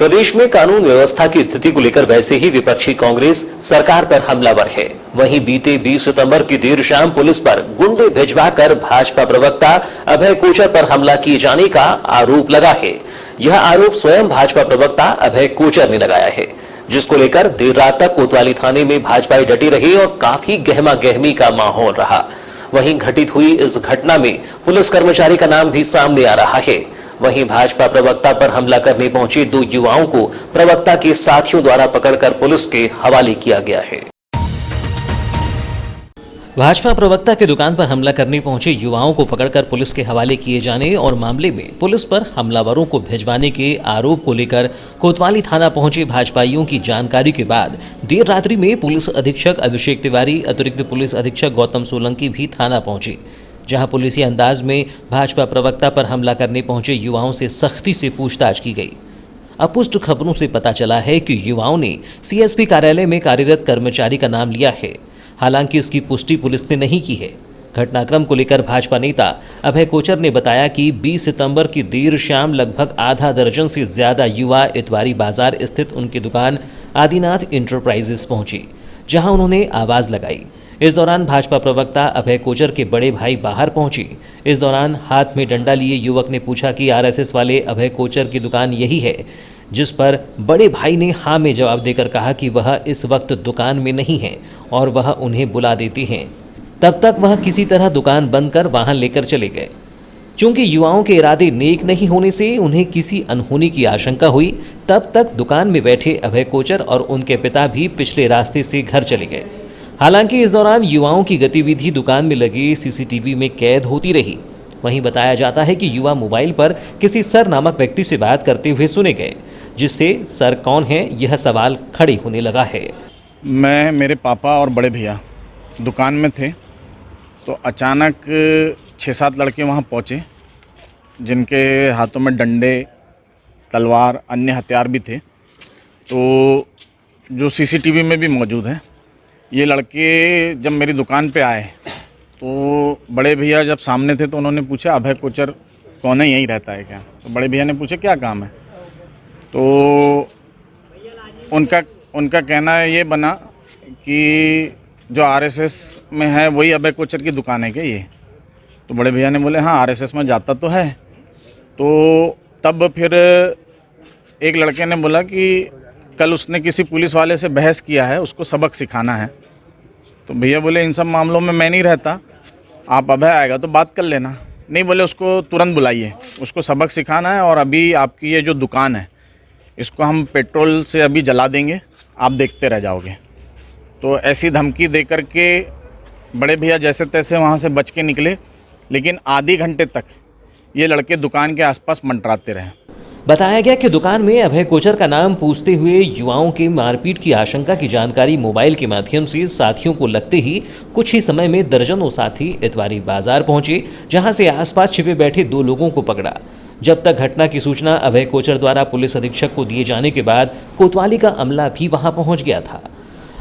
प्रदेश में कानून व्यवस्था की स्थिति को लेकर वैसे ही विपक्षी कांग्रेस सरकार पर हमलावर है। वहीं बीते 20 सितंबर की देर शाम पुलिस पर गुंडे भिजवाकर भाजपा प्रवक्ता अभय कोचर पर हमला किए जाने का आरोप लगा है। यह आरोप स्वयं भाजपा प्रवक्ता अभय कोचर ने लगाया है, जिसको लेकर देर रात तक कोतवाली थाने में भाजपाई डटी रही और काफी गहमा गहमी का माहौल रहा। वहीं घटित हुई इस घटना में पुलिस कर्मचारी का नाम भी सामने आ रहा है। वहीं भाजपा प्रवक्ता पर हमला करने पहुंचे 2 युवाओं को प्रवक्ता के साथियों द्वारा पकड़कर पुलिस के हवाले किया गया है। भाजपा प्रवक्ता की दुकान पर हमला करने पहुंचे युवाओं को पकड़कर पुलिस के हवाले किए जाने और मामले में पुलिस पर हमलावरों को भिजवाने के आरोप को लेकर कोतवाली थाना पहुंचे भाजपाइयों की जानकारी के बाद देर रात्रि में पुलिस अधीक्षक अभिषेक तिवारी, अतिरिक्त पुलिस अधीक्षक गौतम सोलंकी भी थाना पहुंचे, जहां पुलिसी अंदाज में भाजपा प्रवक्ता पर हमला करने पहुंचे युवाओं से सख्ती से पूछताछ की गई। अपुष्ट खबरों से पता चला है कि युवाओं ने सीएसपी कार्यालय में कार्यरत कर्मचारी का नाम लिया है। हालांकि इसकी पुष्टि पुलिस ने नहीं की है। घटनाक्रम को लेकर भाजपा नेता अभय कोचर ने बताया कि 20 सितंबर की देर शाम लगभग आधा दर्जन से ज्यादा युवा इतवारी बाजार स्थित उनकी दुकान आदिनाथ इंटरप्राइजेस पहुंचे, जहां उन्होंने आवाज लगाई। इस दौरान भाजपा प्रवक्ता अभय कोचर के बड़े भाई बाहर पहुंचे। इस दौरान हाथ में डंडा लिए युवक ने पूछा कि आरएसएस वाले अभय कोचर की दुकान यही है, जिस पर बड़े भाई ने हाँ में जवाब देकर कहा कि वह इस वक्त दुकान में नहीं है और वह उन्हें बुला देती हैं। तब तक वह किसी तरह दुकान बंद कर वाहन लेकर चले गए। चूंकि युवाओं के इरादे नेक नहीं होने से उन्हें किसी अनहोनी की आशंका हुई, तब तक दुकान में बैठे अभय कोचर और उनके पिता भी पिछले रास्ते से घर चले गए। हालांकि इस दौरान युवाओं की गतिविधि दुकान में लगे सीसीटीवी में कैद होती रही। वहीं बताया जाता है कि युवा मोबाइल पर किसी सर नामक व्यक्ति से बात करते हुए सुने गए, जिससे सर कौन है यह सवाल खड़े होने लगा है। मैं, मेरे पापा और बड़े भैया दुकान में थे, तो अचानक 6-7 लड़के वहाँ पहुँचे, जिनके हाथों में डंडे, तलवार, अन्य हथियार भी थे, तो जो सीसीटीवी में भी मौजूद हैं। ये लड़के जब मेरी दुकान पे आए तो बड़े भैया जब सामने थे तो उन्होंने पूछा अभय कोचर कौन है, यहीं रहता है क्या? तो बड़े भैया ने पूछा क्या काम है? तो उनका कहना ये बना कि जो आरएसएस में है वही अभय कोचर की दुकान है क्या ये? तो बड़े भैया ने बोले हाँ, आरएसएस में जाता तो है। तो तब फिर एक लड़के ने बोला कि कल उसने किसी पुलिस वाले से बहस किया है, उसको सबक सिखाना है। तो भैया बोले इन सब मामलों में मैं नहीं रहता, आप अभय आएगा तो बात कर लेना। नहीं, बोले उसको तुरंत बुलाइए, उसको सबक सिखाना है और अभी आपकी ये जो दुकान है इसको हम पेट्रोल से अभी जला देंगे, आप देखते रह जाओगे। तो ऐसी धमकी दे कर के बड़े भैया जैसे तैसे वहाँ से बच के निकले, लेकिन आधे घंटे तक ये लड़के दुकान के आसपास मंडराते रहे। बताया गया कि दुकान में अभय कोचर का नाम पूछते हुए युवाओं के मारपीट की आशंका की जानकारी मोबाइल के माध्यम से साथियों को लगते ही कुछ ही समय में दर्जनों साथी इतवारी बाजार पहुंचे, जहां से आसपास छिपे बैठे 2 लोगों को पकड़ा। जब तक घटना की सूचना अभय कोचर द्वारा पुलिस अधीक्षक को दिए जाने के बाद कोतवाली का अमला भी वहां पहुंच गया था।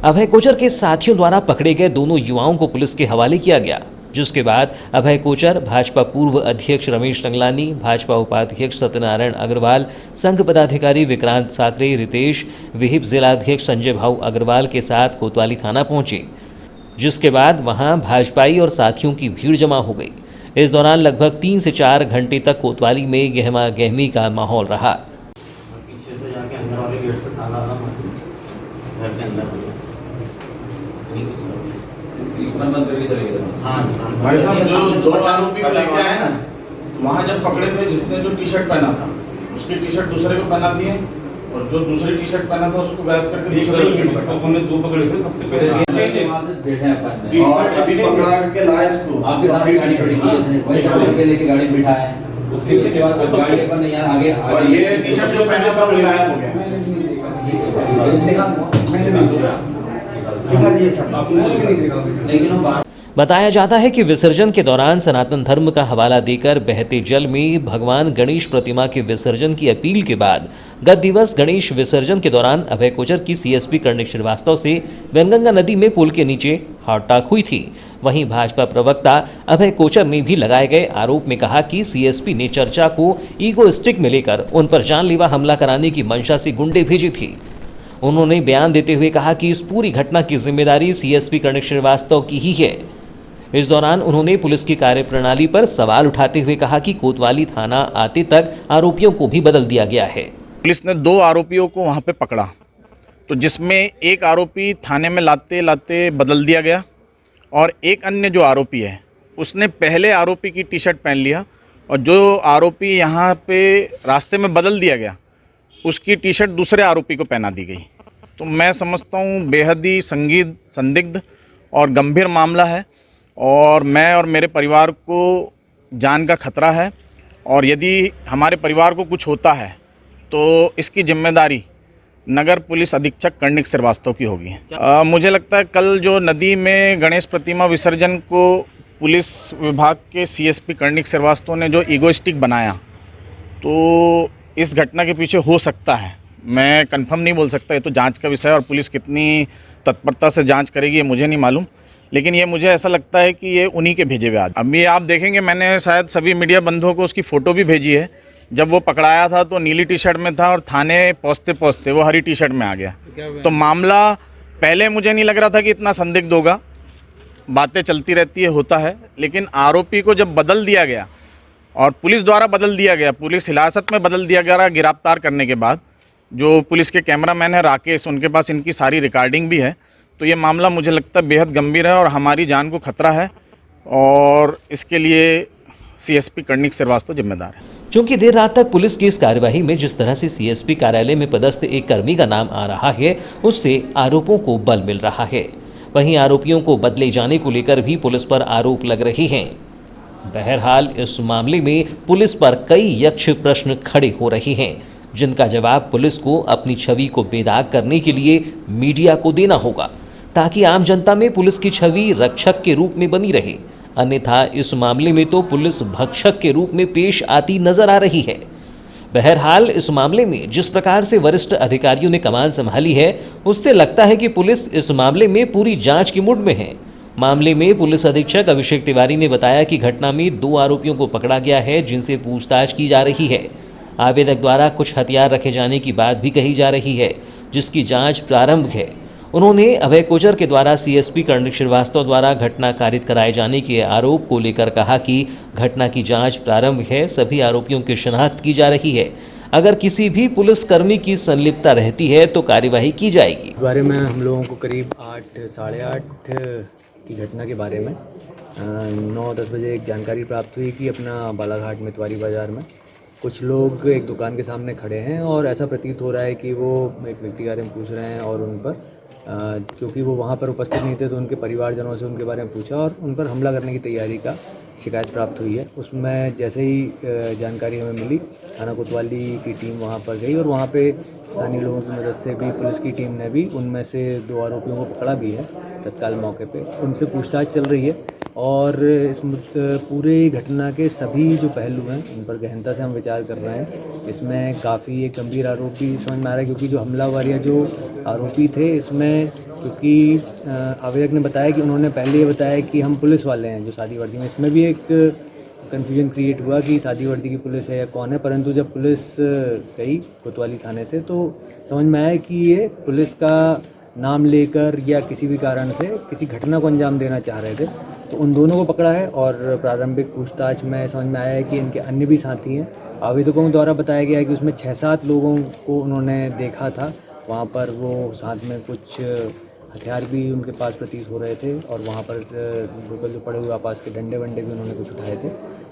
अभय कोचर के साथियों द्वारा पकड़े गए दोनों युवाओं को पुलिस के हवाले किया गया, जिसके बाद अभय कोचर, भाजपा पूर्व अध्यक्ष रमेश टंगलानी, भाजपा उपाध्यक्ष सत्यनारायण अग्रवाल, संघ पदाधिकारी विक्रांत साकरे, रितेश, विहिप जिलाध्यक्ष संजय भाऊ अग्रवाल के साथ कोतवाली थाना पहुंचे, जिसके बाद वहां भाजपाई और साथियों की भीड़ जमा हो गई। इस दौरान लगभग 3 से 4 घंटे तक कोतवाली में गहमा गहमी का माहौल रहा। पीछे से जाके अंदर वाले गेट से ताला घर के अंदर बंद करके चले गए। हाँ, भाई साहब जो 2 आरोपी को लेके आए ना, वहाँ जब पकड़े थे, जिसने जो टी-शर्ट पहना था उसकी टी-शर्ट दूसरे को पहना दिए और जो दूसरी टी-शर्ट पहना था उसको गायब करके दूसरे को हमने 2 पकड़े थे। सबसे पहले वहाँ से बैठे हैं और अभी पकड़ा करके लाए इसको, आपके सामने गाड़ी खड़ी की है, वही सब लेके गाड़ी में बिठाया है। उसके बाद गाड़ी पर नहीं यार आगे, और ये टी-शर्ट जो पहना था वो गायब हो गया। बताया जाता है कि विसर्जन के दौरान सनातन धर्म का हवाला देकर बहते जल में भगवान गणेश प्रतिमा के विसर्जन की अपील के बाद गत दिवस गणेश विसर्जन के दौरान अभय कोचर की सीएसपी कर्णिक श्रीवास्तव से वैनगंगा नदी में पुल के नीचे हाथटाक हुई थी, वहीं भाजपा प्रवक्ता अभय कोचर ने भी लगाए गए आरोप में कहा कि सीएसपी ने चर्चा को ईगो स्टिक में लेकर उन पर जानलेवा हमला कराने की मंशा से गुंडे भेजी थी। उन्होंने बयान देते हुए कहा कि इस पूरी घटना की जिम्मेदारी सीएसपी कर्णिक श्रीवास्तव की ही है। इस दौरान उन्होंने पुलिस की कार्यप्रणाली पर सवाल उठाते हुए कहा कि कोतवाली थाना आते तक आरोपियों को भी बदल दिया गया है। पुलिस ने 2 आरोपियों को वहाँ पे पकड़ा, तो जिसमें एक आरोपी थाने में लाते लाते बदल दिया गया और एक अन्य जो आरोपी है उसने पहले आरोपी की टी शर्ट पहन लिया और जो आरोपी यहाँ पे रास्ते में बदल दिया गया उसकी टी शर्ट दूसरे आरोपी को पहना दी गई। तो मैं समझता हूँ बेहद ही संदिग्ध और गंभीर मामला है और मैं और मेरे परिवार को जान का खतरा है और यदि हमारे परिवार को कुछ होता है तो इसकी जिम्मेदारी नगर पुलिस अधीक्षक कर्णिक श्रीवास्तव की होगी। मुझे लगता है कल जो नदी में गणेश प्रतिमा विसर्जन को पुलिस विभाग के सीएसपी कर्णिक श्रीवास्तव ने जो ईगोइस्टिक बनाया, तो इस घटना के पीछे हो सकता है, मैं कंफर्म नहीं बोल सकता, ये तो जांच का विषय है और पुलिस कितनी तत्परता से जांच करेगी ये मुझे नहीं मालूम, लेकिन ये मुझे ऐसा लगता है कि ये उन्हीं के भेजे हुए आज। अभी आप देखेंगे मैंने शायद सभी मीडिया बंधुओं को उसकी फ़ोटो भी भेजी है। जब वो पकड़ाया था तो नीली टी शर्ट में था और थाने पहुँचते पहुँचते वो हरी टी शर्ट में आ गया। तो मामला पहले मुझे नहीं लग रहा था कि इतना संदिग्ध होगा, बातें चलती रहती है, होता है, लेकिन आरोपी को जब बदल दिया गया और पुलिस द्वारा बदल दिया गया, पुलिस हिरासत में बदल दिया गया गिरफ्तार करने के बाद, जो पुलिस के कैमरामैन है राकेश, उनके पास इनकी सारी रिकॉर्डिंग भी है, तो ये मामला मुझे लगता है बेहद गंभीर है और हमारी जान को खतरा है और इसके लिए सीएसपी कर्णिक श्रीवास्तव जिम्मेदार है। चूंकि देर रात तक पुलिस की इस कार्यवाही में जिस तरह से सीएसपी कार्यालय में पदस्थ एक कर्मी का नाम आ रहा है, उससे आरोपों को बल मिल रहा है। वहीं आरोपियों को बदले जाने को लेकर भी पुलिस पर आरोप लग रहे हैं। बहरहाल इस मामले में पुलिस पर कई यक्ष प्रश्न खड़े हो रहे हैं, जिनका जवाब पुलिस को अपनी छवि को बेदाग करने के लिए मीडिया को देना होगा, ताकि आम जनता में पुलिस की छवि रक्षक के रूप में बनी रहे। अन्यथा इस मामले में तो पुलिस भक्षक के रूप में पेश आती नजर आ रही है। बहरहाल इस मामले में जिस प्रकार से वरिष्ठ अधिकारियों ने कमान संभाली है, उससे लगता है कि पुलिस इस मामले में पूरी जांच की मुड में है। मामले में पुलिस अधीक्षक अभिषेक तिवारी ने बताया कि घटना में 2 आरोपियों को पकड़ा गया है, जिनसे पूछताछ की जा रही है। आवेदक द्वारा कुछ हथियार रखे जाने की बात भी कही जा रही है, जिसकी जांच प्रारंभ है। उन्होंने अभय कोचर के द्वारा सीएसपी कर्णिक श्रीवास्तव द्वारा घटना कारित कराए जाने के आरोप को लेकर कहा कि घटना की जांच प्रारंभ है, सभी आरोपियों की शिनाख्त की जा रही है। अगर किसी भी पुलिसकर्मी की संलिप्तता रहती है तो कार्यवाही की जाएगी। इस बारे में हम लोगों को करीब 8 साढ़े 8 की घटना के बारे में 9-10 बजे एक जानकारी प्राप्त हुई कि अपना बालाघाट मितवारी बाज़ार में कुछ लोग एक दुकान के सामने खड़े हैं और ऐसा प्रतीत हो रहा है कि वो एक व्यक्ति के बारे में पूछ रहे हैं और उन पर क्योंकि वो वहाँ पर उपस्थित नहीं थे तो उनके परिवारजनों से उनके बारे में पूछा और उन पर हमला करने की तैयारी का शिकायत प्राप्त हुई है। उसमें जैसे ही जानकारी हमें मिली, थाना कोतवाली की टीम वहाँ पर गई और वहाँ पे स्थानीय लोगों की मदद से भी पुलिस की टीम ने भी उनमें से 2 आरोपियों को पकड़ा भी है तत्काल मौके पे। उनसे पूछताछ चल रही है और इस पूरे घटना के सभी जो पहलू हैं उन पर गहनता से हम विचार कर रहे हैं। इसमें काफ़ी एक गंभीर आरोप भी समझ में आ रहा है, क्योंकि जो हमलावर या जो आरोपी थे इसमें, क्योंकि आवेदक ने बताया कि उन्होंने पहले ये बताया कि हम पुलिस वाले हैं जो सादी वर्दी में, इसमें भी एक कन्फ्यूजन क्रिएट हुआ कि सादी वर्दी की पुलिस है या कौन है। परंतु जब पुलिस गई कोतवाली थाने से तो समझ में आया कि ये पुलिस का नाम लेकर या किसी भी कारण से किसी घटना को अंजाम देना चाह रहे थे, तो उन दोनों को पकड़ा है। और प्रारंभिक पूछताछ में समझ में आया है कि इनके अन्य भी साथी हैं। आवेदकों द्वारा बताया गया है कि उसमें 6-7 लोगों को उन्होंने देखा था, वहाँ पर वो साथ में कुछ हथियार भी उनके पास प्रतीत हो रहे थे और वहाँ पर लोकल जो पड़े हुए आपास के डंडे वंडे भी उन्होंने कुछ उठाए थे।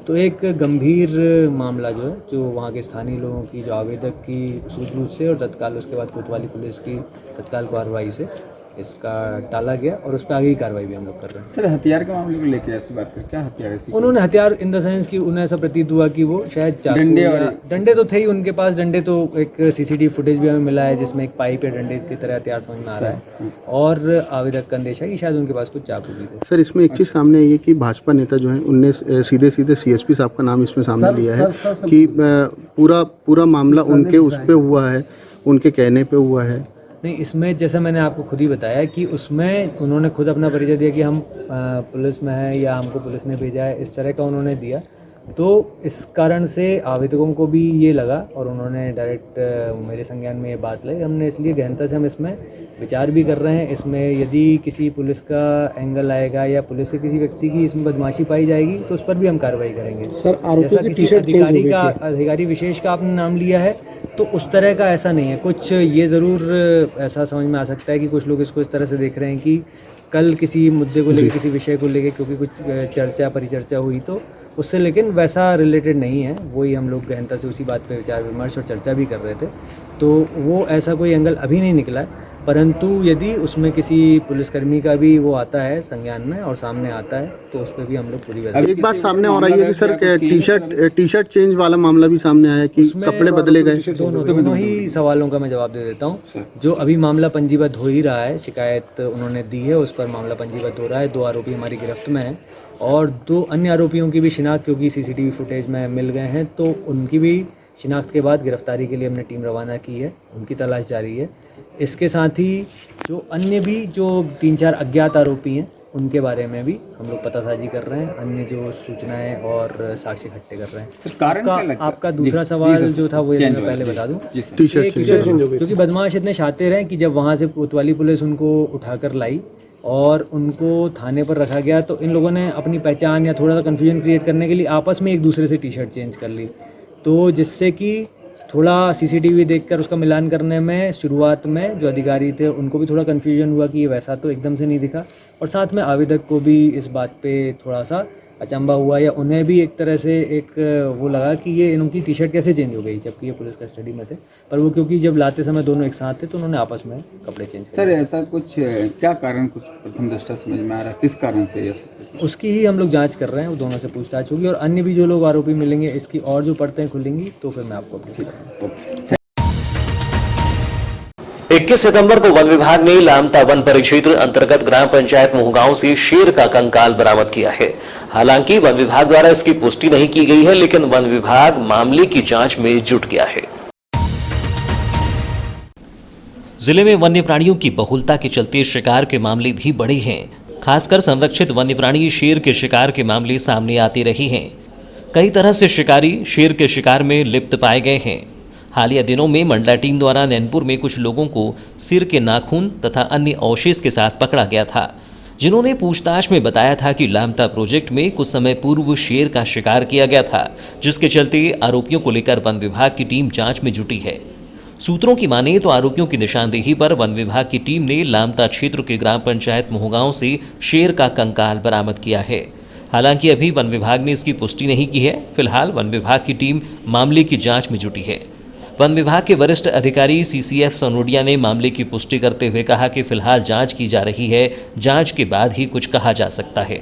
तो एक गंभीर मामला जो है, जो वहाँ के स्थानीय लोगों की, जो आवेदक की सूझबूझ से और तत्काल उसके बाद कोतवाली पुलिस की तत्काल कार्रवाई से इसका टाला गया और उस पर आगे की कार्रवाई भी हम लोग कर रहे हैं। सर, हथियार के मामले को लेकर ऐसी बात करें, क्या हथियार है? उन्होंने हथियार इन द सेंस कि उन्हें ऐसा प्रतीत हुआ कि वो शायद डंडे तो थे ही उनके पास, डंडे तो एक सीसीटीवी फुटेज भी हमें मिला है जिसमें एक पाइप या डंडे की तरह हथियार समझ में आ रहा है और आवेदक का अंदेशा है कि शायद उनके पास कुछ चाकू भी थे। सर, इसमें एक चीज़ सामने आई है कि भाजपा नेता जो हैं उनने सीधे सीएसपी साहब का नाम इसमें सामने लिया है कि पूरा मामला उनके उस पर हुआ है, उनके कहने पे हुआ है। नहीं, इसमें जैसा मैंने आपको खुद ही बताया कि उसमें उन्होंने खुद अपना परिचय दिया कि हम पुलिस में हैं या हमको पुलिस ने भेजा है, इस तरह का उन्होंने दिया। तो इस कारण से आवेदकों को भी ये लगा और उन्होंने डायरेक्ट मेरे संज्ञान में ये बात लाई। हमने इसलिए गहनता से हम इसमें विचार भी कर रहे हैं। इसमें यदि किसी पुलिस का एंगल आएगा या पुलिस के किसी व्यक्ति की इसमें बदमाशी पाई जाएगी तो उस पर भी हम कार्रवाई करेंगे। सर, आरोपियों की टी-शर्ट चेंज हो गई थी। अधिकारी विशेष का आपने नाम लिया है तो उस तरह का ऐसा नहीं है। कुछ ये ज़रूर ऐसा समझ में आ सकता है कि कुछ लोग इसको इस तरह से देख रहे हैं कि कल किसी मुद्दे को लेकर, किसी विषय को लेकर क्योंकि कुछ चर्चा परिचर्चा हुई तो उससे, लेकिन वैसा रिलेटेड नहीं है। वही हम लोग गहनता से उसी बात पे विचार विमर्श और चर्चा भी कर रहे थे। तो वो ऐसा कोई एंगल अभी नहीं निकला है, परंतु यदि उसमें किसी पुलिसकर्मी का भी वो आता है संज्ञान में और सामने आता है तो उस पर भी हम लोग पूरी एक बात सामने हो रही है कि सर टी-शर्ट चेंज वाला मामला भी सामने आया कि कपड़े बदले गए। दोनों ही सवालों का मैं जवाब दे देता हूँ। जो अभी मामला पंजीबद्ध हो ही रहा है, शिकायत उन्होंने दी है, उस पर मामला पंजीबद्ध हो रहा है। 2 आरोपी हमारी गिरफ्त में हैं और 2 अन्य आरोपियों की भी शिनाख्त क्योंकि CCTV फुटेज में मिल गए हैं, तो उनकी भी शिनाख्त के बाद गिरफ्तारी के लिए हमने टीम रवाना की है। उनकी तलाश जारी है। इसके साथ ही जो अन्य भी जो 3-4 अज्ञात आरोपी हैं उनके बारे में भी हम लोग पतासाजी कर रहे हैं। अन्य जो सूचनाएं और साक्ष्य इकट्ठे कर रहे हैं। सर, कारण क्या लगता है? आपका दूसरा सवाल जो था वो मैं पहले बता दूं। टी-शर्ट चेंज हो गई क्योंकि बदमाश इतने शातिर हैं कि जब वहाँ से कोतवाली पुलिस उनको उठाकर लाई और उनको थाने पर रखा गया तो इन लोगों ने अपनी पहचान या थोड़ा सा कन्फ्यूजन क्रिएट करने के लिए आपस में एक दूसरे से टी-शर्ट चेंज कर ली, तो जिससे कि थोड़ा CCTV देखकर उसका मिलान करने में शुरुआत में जो अधिकारी थे उनको भी थोड़ा कन्फ्यूजन हुआ कि ये वैसा तो एकदम से नहीं दिखा, और साथ में आवेदक को भी इस बात पे थोड़ा सा अचंभा हुआ या उन्हें भी एक तरह से एक वो लगा कि ये इनकी टी-शर्ट कैसे चेंज हो गई जबकि ये पुलिस कस्टडी में थे। पर वो क्योंकि जब लाते समय दोनों एक साथ थे तो उन्होंने आपस में कपड़े चेंज कर। सर, ऐसा कुछ क्या कारण कुछ प्रथम दृष्टया समझ में आ रहा है, किस कारण से ये सब? उसकी ही हम लोग जांच कर रहे हैं। वो दोनों से पूछताछ होगी और अन्य भी जो लोग आरोपी मिलेंगे इसकी और जो परतें खुलेंगी तो फिर मैं आपको अपडेट करूँगा। 21 सितंबर को वन विभाग ने लामता वन परिक्षेत्र अंतर्गत ग्राम पंचायत मोहगांव से शेर का कंकाल बरामद किया है। हालांकि वन विभाग द्वारा इसकी पुष्टि नहीं की गई है, लेकिन वन विभाग मामले की जांच में जुट गया है। जिले में वन्य प्राणियों की बहुलता के चलते शिकार के मामले भी बढ़े हैं। खासकर संरक्षित वन्य प्राणी शेर के शिकार के मामले सामने आते रहे हैं। कई तरह से शिकारी शेर के शिकार में लिप्त पाए गए हैं। हालिया दिनों में मंडला टीम द्वारा नैनपुर में कुछ लोगों को सिर के नाखून तथा अन्य अवशेष के साथ पकड़ा गया था, जिन्होंने पूछताछ में बताया था कि लामता प्रोजेक्ट में कुछ समय पूर्व शेर का शिकार किया गया था, जिसके चलते आरोपियों को लेकर वन विभाग की टीम जांच में जुटी है। सूत्रों की माने तो आरोपियों की निशानदेही पर वन विभाग की टीम ने लामता क्षेत्र के ग्राम पंचायत मोहगांव से शेर का कंकाल बरामद किया है। हालांकि अभी वन विभाग ने इसकी पुष्टि नहीं की है। फिलहाल वन विभाग की टीम मामले की जांच में जुटी है। वन विभाग के वरिष्ठ अधिकारी CCF सनोडिया ने मामले की पुष्टि करते हुए कहा कि फिलहाल जांच की जा रही है, जांच के बाद ही कुछ कहा जा सकता है।